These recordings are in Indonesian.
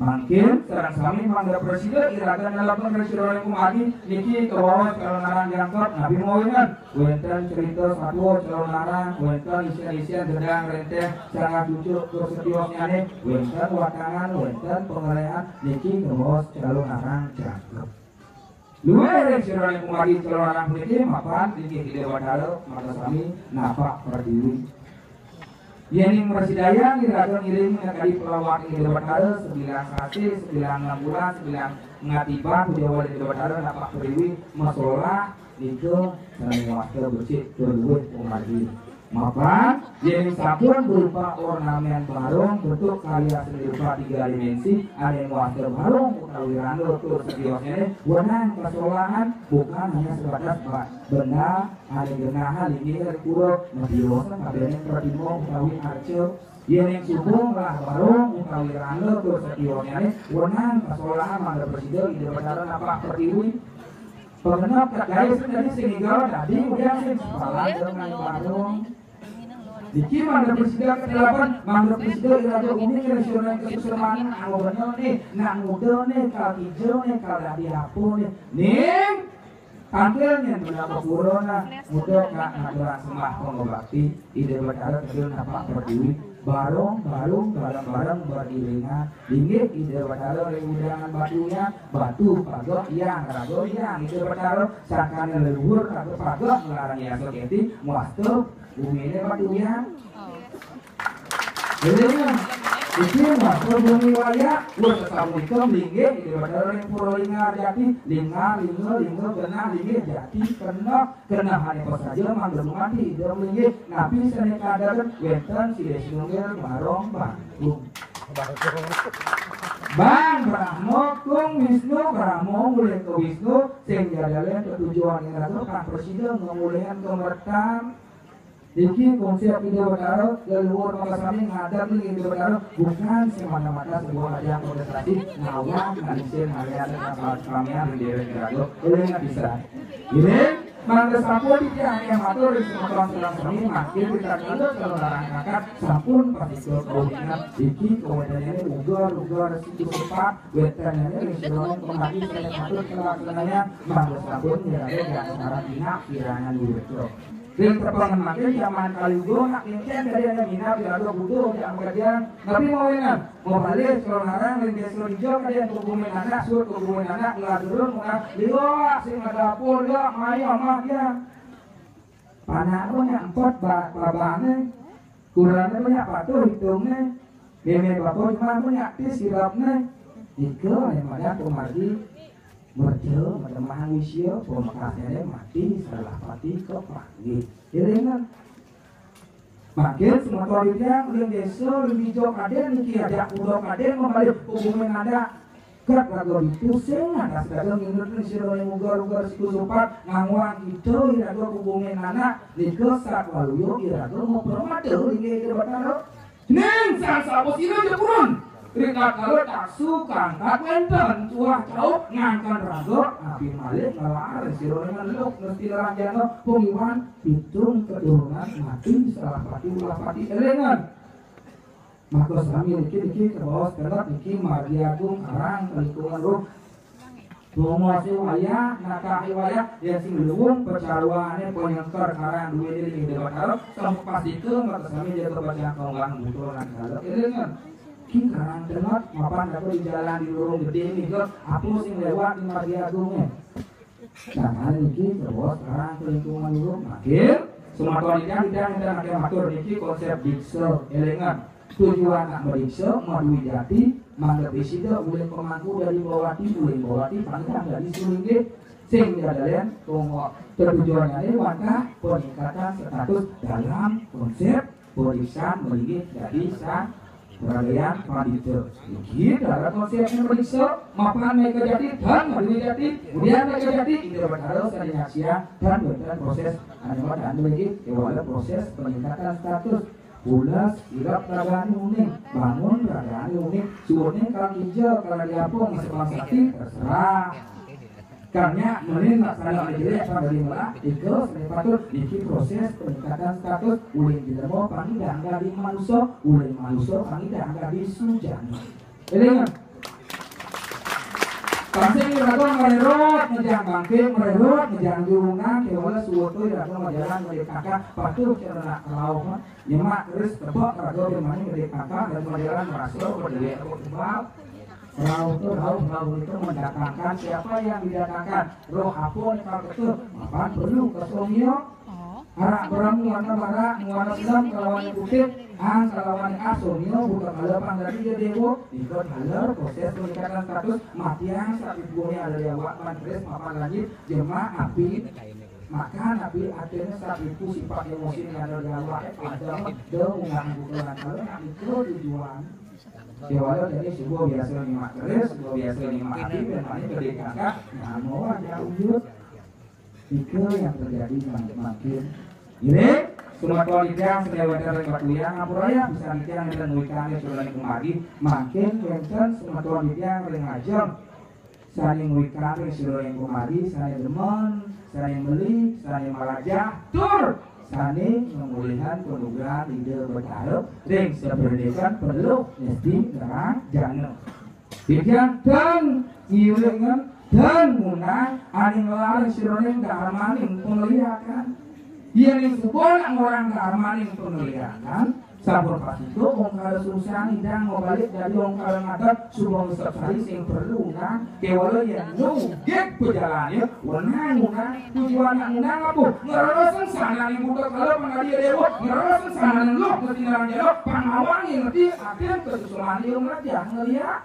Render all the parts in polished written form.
Mungkin sareng sami mangga presiden iragan nelpon presiden kumagi niki kawawas kalau narang jangkot nabi moingan wenten cerita satu kalau narang wenten isian gedang renteh sangat cucuk ke setiosnya nih wenten watangan wenten pengelehan niki kawawas kalau narang jangkot luar presiden kumagi kalau narang niki mapan niki ide wadalo maka sami napak berdiri Yening Mersidaya iragan ngiring kali pelawak ini debat hal 9 sasi 9 bulan 9 ngatiban Jawa di debat hal napak periwi masalah itu sareng wakil bersih terduit umadi mapan yening sabun berupa ornamen barong bentuk karya seni rupa 3 dimensi ada yang wakil barong utawi rando tur sediosnya wenang kesolahan bukan hanya sebatas benda ada genahan ini dari pura mediosan kabehna pradimo utawi arce yening subung lah barong utawi rando tur sediosnya wenang kesolahan mangga presiden ide bacara napak pertiwi pengenap guys tadi sinigala tadi udah sing salah dengan barong Diki mangga presiden ke-8 mangga presiden iraga unik nasional kesusamaan anu bener nih nang muda nih kal hijau nih kal diapu nih tampilnya berapa purona muda kak ngaduran sembah pengobati ide bacara kecil napak pertiwi barong beriringan linggih ide bacara undangan batunya batu pagok yang rago yang ide bacara sangkane leluhur kagok pagok ngelarang ya soketi muastup bumi ini batunya jadi itu muastup bumi waya buat assalamualaikum linggih ide bacara yang pura lingar jati lingar kena linggih jati kena hanya pas saja manggil mati ide linggih nabi sene kadaran wenten si desinungir barong bangkung Bang Brahmo kung Wisnu Brahmo mulai ke Wisnu sing jadalen ketujuan yang kan presiden mengulihan kemertan Diki konsep ide bataro leluhur makasami ngadap nih ide bataro bukan semata-mata sebuah ajang kontestasi ngawang ngalisin harian kapal kamian di daerah Kirago boleh nggak bisa ini mangga sampun yang matur di semua sami makin kita kalau larang kakak sampun pasti keuningan Diki kemudian ini ugar situ cepat wetannya ini sebelum kembali saya matur kelasananya mangga sampun ya ada syarat inak kiranya dulu dan terpangan makin zaman kali gue nak incen dari yang minat tidak butuh yang kerjaan tapi mau ingat mau balik kalau narang lintas lo hijau kalian kubumin anak suruh kubumin anak nggak turun nggak lihat sih nggak dapur ya mayo mah ya panah banyak 4 babane kurangnya banyak patuh hitungnya beme bapak cuma banyak tis sirapnya itu yang banyak kemari merjo medemah wisya pemakasnya mati salah pati ke pagi iringan makin semua toritnya udah desa lebih jauh kaden niki ada udah kaden kembali hubungan ada gerak lagu pusing ada sedang ingat nih siro yang ugar siku sopat ngawang itu irago hubungan anak niko saat waluyo irago mau permadu ini bataro neng sang sabos ini aja kurun Ringat kalau tak suka, tak wenten, cuah jauh, ngangkan rago, api malik, ngalar, sironeman luk, ngerti ranjano, pengiwan, pitung, keturunan, mati, salah pati, ulah pati, elengan. Maka sami diki ke bawah sekelat, diki margi agung, karang, lingkungan ruh, Pumuasi waya, nakahi waya, ya sing luwung, pecaruannya, penyengkar, karang, duwe diri, debat harap, sampai pasti ke, maka sami jatuh baca konggang, butulan, kalau elengan. Karang dengat mapan dapat di jalan di lorong gede ini ke aku sing lewat di Margi Agungnya dan hal ini terbawa sekarang ke lingkungan lorong makin semua tidak ada matur ini konsep dikso elengan tujuan nak meriksa madui jati mangga presida boleh pemangku dari bawati pangkat dari sulingge sing jadalen tertujuannya ini maka peningkatan status dalam konsep pemeriksaan melinggi dari sang peralihan paditur gitu ada konsepnya periksa mapan mereka jadi dan madui jati kemudian mereka jadi ini berharap saya siang dan berjalan proses animat dan lagi ada proses peningkatan status pulas irap ragani unik bangun ragani unik suwone kalau hijau kalau diapung masing-masing sakti terserah karena mending tak salah aja apa dari mana itu sepatut diki proses peningkatan status ulin tidak mau panggil angga di manusia ulin manusia panggil angga di sujana elengan Pasing rago mererot ngejang bangkit mererot ngejang jurungan kewala suwotoy rago majalan ngedek kakak patuh cerna kalau mah nyemak terus tebak rago bermain ngedek kakak dan majalan merasa berdiri kebal. Rauh itu mendatangkan siapa yang didatangkan roh apun kalau itu apaan perlu kesomio harak beramu warna barak warna sedang kalawan putih kalawan asomio bukan halapan dari dia dewo ikut haler proses peningkatan status matiang saat bumi ada di awak mantres mapan lagi jemaah api maka nabi akhirnya saat itu sifat emosi yang ada di awak adalah mengganggu kalau itu tujuan Kewala jadi sebuah biasa lima keris, sebuah biasa lima api, dan hanya gede kakak, nah mau ada wujud itu yang terjadi makin ini semua kualitas selewatan dan batuyang apuraya bisa dikira dengan wikannya sudah kemari makin wenten semua kualitas yang ngajak saling wikannya sudah kemari saling demen, saling beli, saling melajah, tur saling memulihkan penugasan ide berharap dan seberdekan perlu mesti dengan jangan bikin dan iulengan dan munang aning ngelarang sironing keamanin penglihatan yang sebuah orang keamanin penglihatan sabur pas itu ongkal susah hidang mau balik dari ongkal ngadat subang sekali sing perlu kan kewala yang nugget perjalanannya wenang tujuan yang unang apa ngerosen sana yang buka kalau pengadia dewa ngerosen sana yang lo ketinggalan jauh pangawang yang ngerti akhirnya kesusulan dia ngeliat ngeliat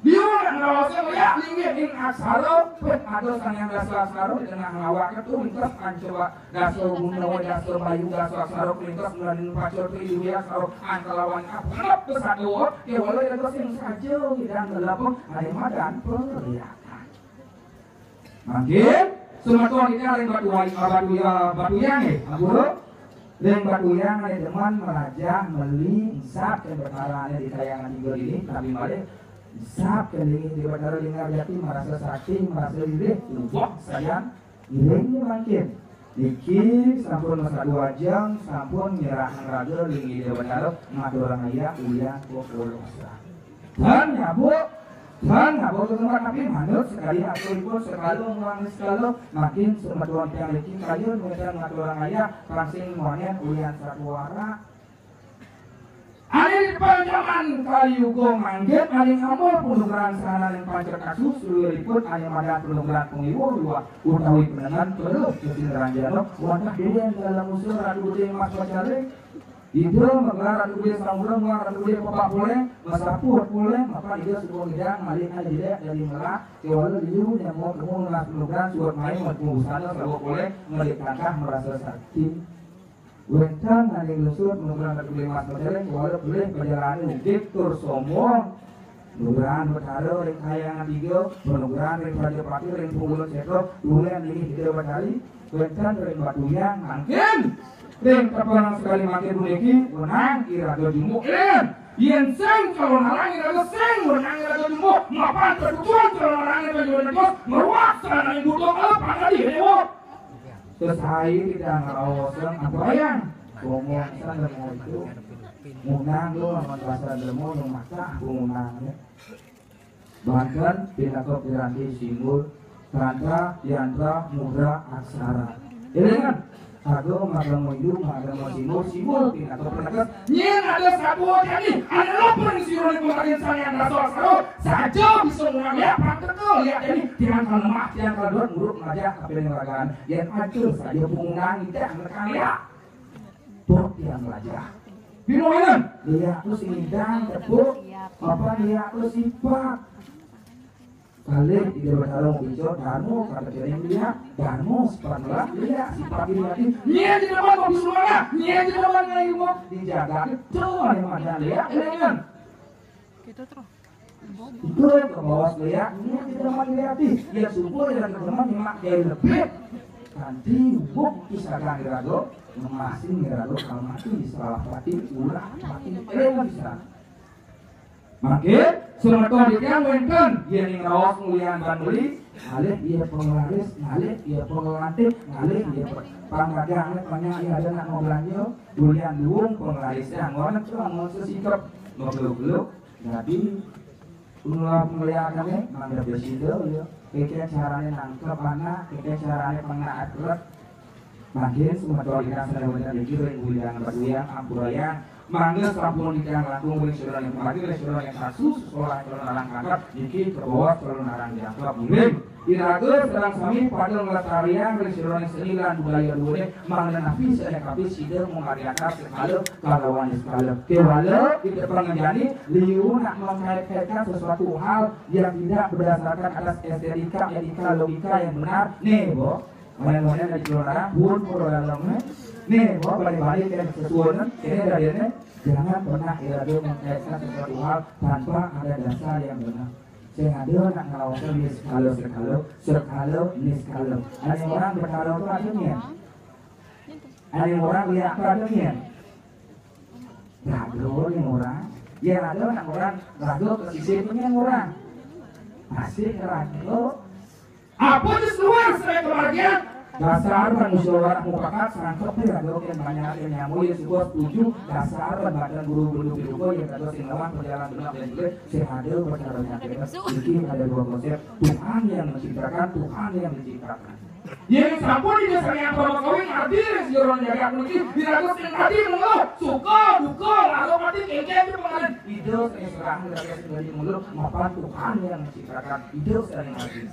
dia ngerosen ngeliat linggit ing asaro atau sang yang dasar asaro di tengah ngawak itu lintas ancoba dasar gunawa dasar bayu dasar asaro lintas ngelanin pacor pilih ya asaro angkalawan apa pesadowo kewala yang dosen saja tidak ngelapang ada madan penglihatan makin semua tuan kita yang batuyang nih guru yang batuyang ada teman merajah meli insap dan berkaranya di tayangan tiga ini tapi balik Sab keling di bandara dengar jati merasa sakti merasa diri lupa sayang ilingnya makin dikir sampun masa 2 jam sampun nyerah raga lingi di bandara ngaturang ayah ulian pokolosa dan nyabu ke tempat tapi manut sekali atur ikut sekali mengulangi sekali makin sematuan yang licin kayu mereka ngaturang ayah langsing monen ulian satu warna Aning panjaman kaliugo manggil aning amor penugaran sana yang pancer kasus liripun aning madan penugaran pengiwo dua utawi penangan perlu mesin ranjano wantah deden dalam usul radu gede mas pacare itu menggelar radu gede samurang radu gede papak boleh masapur boleh maka dia sebuah hidang malih aja dari merak kewala liu yang mau ketemu ngelas penugaran suat main matungusana sebuah boleh ngelik kakah merasa sakti Wentan aning lusut mengulang ratu mas pacareng walau boleh perjalanan diktur sombong nugrahan berharo ring kayangan tiga penugrahan ring raja pati ring punggul cetro dulian ini 3 kali wentan ring batuyang makin ring kapalang sekali makin duniki wenang iraga jumuk yen seng kalau narangi raga seng wenang iraga jumuk mapan tertujuan kalau narangi raga jumuk meruak sana yang butuh apa tadi dewa terus hai tidak ngerawasan apa yang ngomong sana mau itu munang lu lawan bahasa demo yang masa munangnya bahkan pinako piranti simbol tantra yantra mudra aksara ini kan aku magang mau hidup magang mau simbol pinako piranti nyen ada satu jadi ada loper di sini kemarin saya yang rasa aksara saja bisa munang ya praktekal ya jadi tiang lemah tiang kalduan muruk ngajak tapi dengan ragaan yang acur saja pungunang tidak menekan ya tuh tiang lajah binoinan dia tuh sinidang tepuk apa dia tuh sifat kali tidak bertarung bicara darmo kata jaring dia darmo sifat lah dia sifat ini lagi dia tidak mau bisulana dia tidak mau lagi mau dijaga itu yang ada lihat ini kan gitu terus itu ke bawah lihat dia tidak mau dilihat dia subur dan teman nyimak dia lebih nanti buk kisahkan dirago memasin dirago kalau mati salah pati ulah mati bisa makin semua dia wenten dia ning raos mulian banduli alih dia penglaris alih dia penglatih alih dia panglagang banyak dia ada nak mau belanja mulian duung penglarisnya ngono cuma mau sesikap ngoblok-blok jadi ulah melihatnya mangga presiden ya kayak caranya nangkep anak kayak caranya pengaat berat makin semua toleransi saya benar dikirim bulan berduyang ampurayang mangga sampun dikang langsung beri saudara yang mati saudara yang kasus sekolah saudara narang angkat dikit ke bawah saudara narang diangkat miring iraga sedang sami pada ngelestarian beri saudara yang senilan budaya dua mangga nafi saya kapi sidang mengariakan sekala kalawan sekala kewala kita pengenjani liu nak mengkait-kaitkan sesuatu hal yang tidak berdasarkan atas estetika etika logika yang benar nih bo mana-mana dari saudara pun dalamnya nih bahwa balik-balik yang sesuatu ini dari jangan pernah iraga mengkaitkan sesuatu hal tanpa ada dasar yang benar. Saya ada nak ngelawakan ni sekalo ni sekalo. Ada orang berkalo tu ada ni. Ada orang lihat tu ada ni. Ragu ni orang. Yang ada nak orang ragu ke sisi punya orang. Masih ragu. Apa tu semua saya kebahagiaan? Dasar musyawarah mufakat sangkep ya dok yang banyak yang nyamuk yang sebuah setuju dasar badan guru-guru biduko yang kata singlawan perjalanan benar dan juga sehadil percaranya kita mungkin ada dua konsep Tuhan yang menciptakan Tuhan yang menciptakan yang sampun ini saya kalau kawin hadir seorang jaga mungkin tidak ada sing hadir mengeluh suka duka lalu mati kengkeng itu pengaruh hidup saya serang dari mulut maupun Tuhan yang menciptakan hidup saya yang hadir.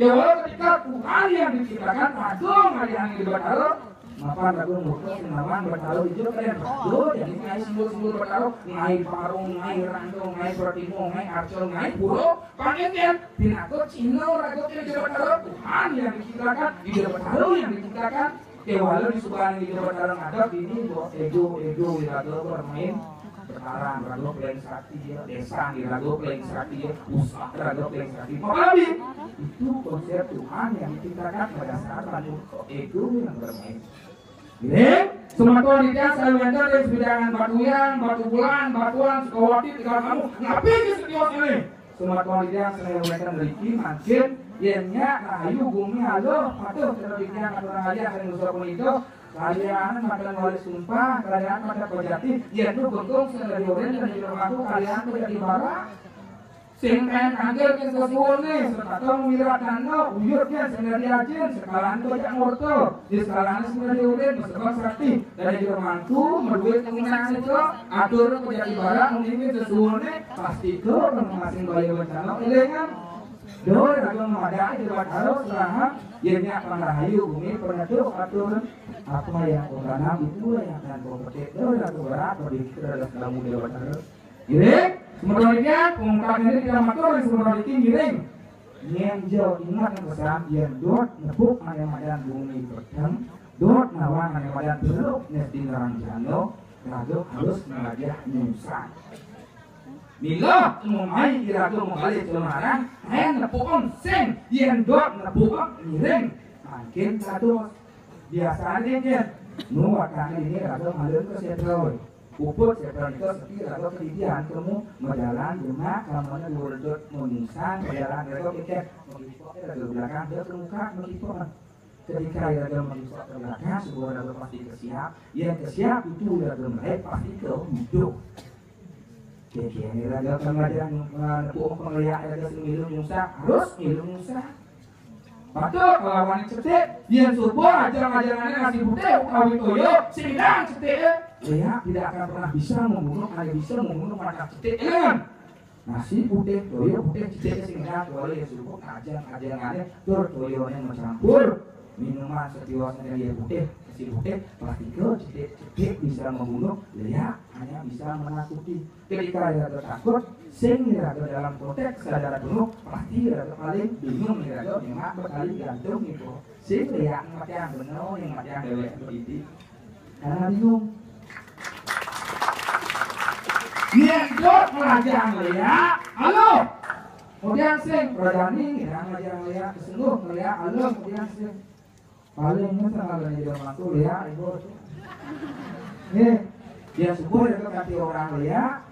Kewalau ketika Tuhan yang diciptakan padung hari yang dibatalo, maka ragu muka sinawan batalo hijau kalian padung jadi ngai simbol-simbol batalo ngai parung, ngai rangkong, ngai pertimu, ngai arcol, ngai puro, panggilnya pinato cino ragu tidak batalo Tuhan yang diciptakan hidup batalo yang diciptakan. Kewalau di sebuah hidup batalo ada ini ego ragu bermain. Sekarang ragu pelayan sakti ya, desa nih ragu pelayan sakti ya, usaha ragu pelayan sakti. Apalagi itu konsep Tuhan yang diciptakan pada saat lalu ego yang bermain. Ini semua tuan dia selalu ada dari sebidangan batuan, batu bulan, batuan, sekawati, tiga kamu ngapain di setiap ini? Semua tuan dia selalu ada dari makin yenya ayu bumi halo, patuh terlebihnya orang aja yang usaha itu. Kalian makan wali sumpah, kalian makan pejati, ya itu bentuk dari orang dan di rumahku kalian menjadi barang. Singkain angger ke sesuatu nih, sekatong wirat dano, uyurnya sehingga diajin, sekalian banyak morto, di sekalian sehingga diurin, sekolah sakti, dari di rumahku, berduit penggunaan itu, atur menjadi barang, mungkin sesuatu nih, pasti itu masing bayi bencana, ilengan. Doi ragu memadai di luar harus selahan Yainya pangarahayu bumi penetuk atur apa yang kau tanam itu yang akan kau petik. Doi ragu berat berdikir dalam kamu di luar harus giring sebenarnya pengungkapan ini tidak matur di sebenarnya giring nyenjo ingat yang pesan yang dot nepuk madan bumi bertang dot nawan madan teluk nesdi ranjano ragu harus mengajah nyusan Mila umumai irago mengalir cemaran, hen nepukon sen, yen dot nepukon miring, makin kados biasa aja nuwak kali ini rago mengalir ke sentral, uput sentral itu sepi rago kedidian kamu menjalan jenak, kamunya berdot menyusan, menjalan rago kecek, mengipok rago belakang dia termuka mengipok. Ketika rago mengipok ke belakang, sebuah rago pasti kesiap, yang kesiap itu rago mereka pasti ke hidup. Jadi ini raga pengajian nepuk penglihat raga semilum nyusah harus milum nyusah. Patut kalau wanita cetek, yang subuh ajar-ajarannya ngasih putih, kawin toyo, sindang cetek. Dia tidak akan pernah bisa membunuh, hanya bisa membunuh mata cetek. Kan? Nasi putih, toyo putih, cetek sindang, kecuali yang subuh ajar-ajarannya tur toyonya mencampur minuman setiwasnya dia putih. Putih, pasti cetek bisa membunuh, dia hanya bisa menakuti. Ketika dia takut, sing dia dalam konteks sadar penuh, pasti dia paling bingung dia memang berkali gantung itu. Sing dia yang benar, yang dewek begitu, karena bingung. Dia ikut melajang dia, halo. Kemudian sing berani, dia melajang dia, kesungguh dia, halo. Kemudian sing palingnya sangat banyak orang tua lihat ibu nih dia subur itu kaki orang lihat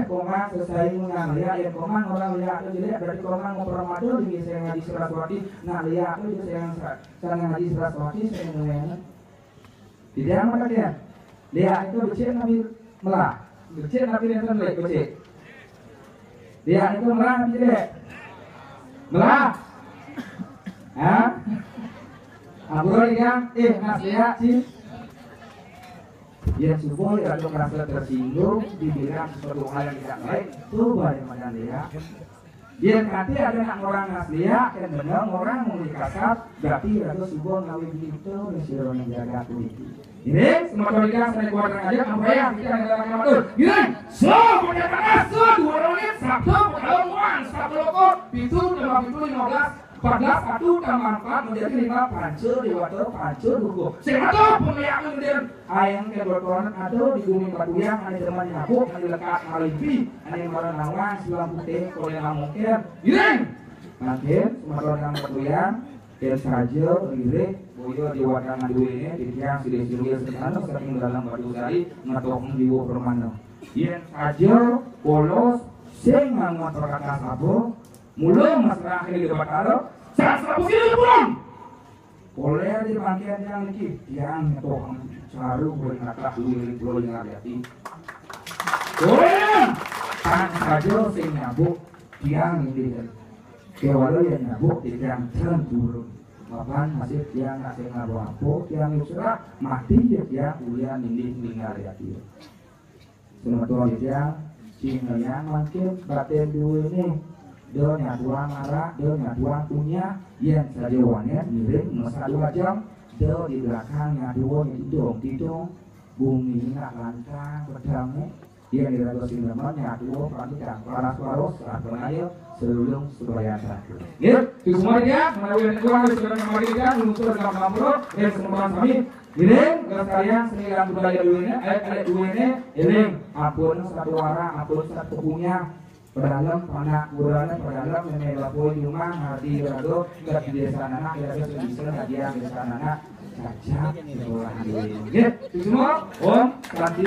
komang selesai mengang lihat ya komang orang lihat itu jadi berarti komang mau permadu di saya ngaji Saraswati nah lihat itu saya ngaji Saraswati saya ngomongnya tidak apa kalian lihat itu becek nabi melah becek nabi yang terbaik becek Dia itu melah tidak? Melah? Hah? Abro yang nasihat sih. Ya supaya kalau merasa tersinggung dibilang sesuatu hal yang tidak baik, itu bagaimana dia? Dia nanti ada orang asliya kan benar orang mau dikasat berarti atau subuh ngawin itu disuruh menjaga kuliti. Ini semua mereka saya keluar aja apa ya kita dalam matur. Gini, so punya tanah so 2 menit Sabtu pertemuan Sabtu loko pintu 15 14 1 tambah 4 menjadi 5 pancur di water pancur buku. Sehingga pemilik kemudian ayang ke berkoran atau di bumi batuyang ada teman aku ada lekat malipi ada yang barang nawang silang putih kalau yang mungkin. Gini, makin semua orang batuyang dan saja gini boyo di wadangan dua ini di tiang silih-silih sekarang sering dalam batu sari ngetok jiwa permano. Yen saja polos sing ngotor kata sabo mulai masalah ini di bataro saya sini pulang. Oleh di bagian yang ini yang ngetok caru boleh ngakak boleh ngaliati. Boleh kan saja sing nyabuk tiang ini kewalau yang nyabuk di tiang turun. Bapak masih tiang ngasih ngabu tiang yusra mati dia kuliah nindih ninggal ya dia. Semua dia Cina yang makin batin dua ini dia nyaduang marah dia nyaduang punya yang saja wanita miring masa 2 jam dia di belakang nyaduang tidung bumi nak lantang pedangnya dia diraga sinema nyaduang panjang paras saat pengayo sebelum sebayasa. Ya, semua dia melalui uang sudah kembali dia menuntut dalam kampung dan semua kami ini sekalian seniman budaya dulu ini ayat dua ini apun satu warna apun satu punya pedalam panak burana pedalam nenek bapu nyumang hati berado gat di desa anak kira bisa dia desa anak cacat sekolah ini. Ya, semua om tadi